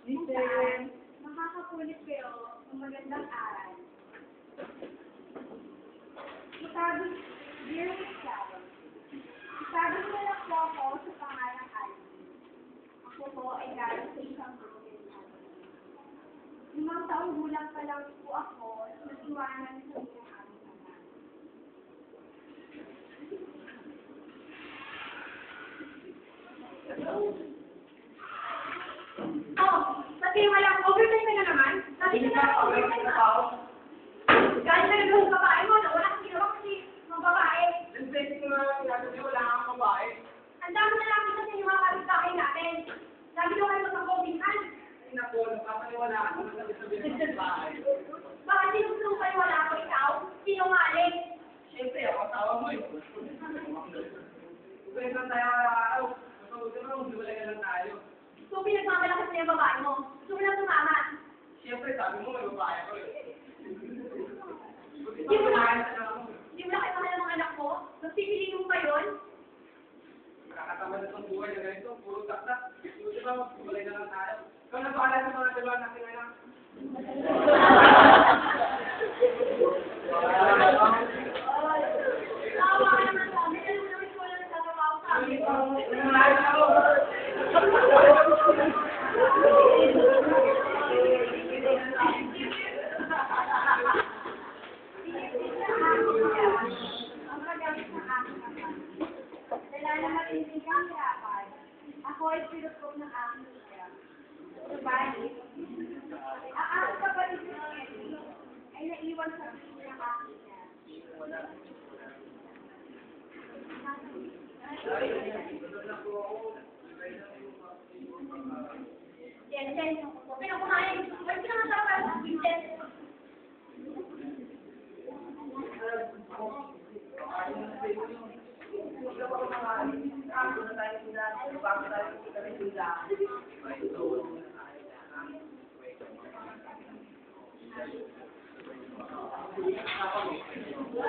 Mister, makakapulit kayo ng magandang aral. Isabi, dear Michelle, isabi mo lang po ako sa pangalang Alvin. Ako po ay galing sa isang broken family. 5 taong gulang pa lang po ako nang iwanan sa inyong aming anak. Oh, pati walang overtime ka na naman. Sabi ko na overtime na ako. Galing na nagawang babae mo na wala kang ginawa kasi mga babae. Basic na natin wala kang babae. Ang dami na lang kasi yung mga kapitbahay natin. Sabi ko kayo magpapobingan. Ay naku, napapaniwala ako na sabi ng babae. Bakit sinusong kayo wala ako ikaw? Sinungaling. Siyempre, ako asawa mo eh. Pwede lang tayo araw-araw. Matawag ka naman, hiwalay na lang tayo. So, pinagmamalakas na yung babae mo. Gusto mo na tumama. Siyempre, sabi mo may babae ko eh. Di mo na kayo mahal ng anak mo? Magpipili mo ba yun? Nakakatama na itong buhay na ganito, puro taktak. Di ba, hiwalay na lang tayo. Ikaw na bahala sa mga dalawa natin ngayon. Tawa ka naman sa amin. Alam mo naman wala nagtatawa sa amin. Ang magamit ng aking kapal. Dala na matinding kahirapan. Ako ay pinupok ng aking ika. Subalit, ang aking kapatid na Kelly ay naiwan sa piling ng aking ina. Jen, pinakumain. Huwag pinakasawa sa Jen. Thank you.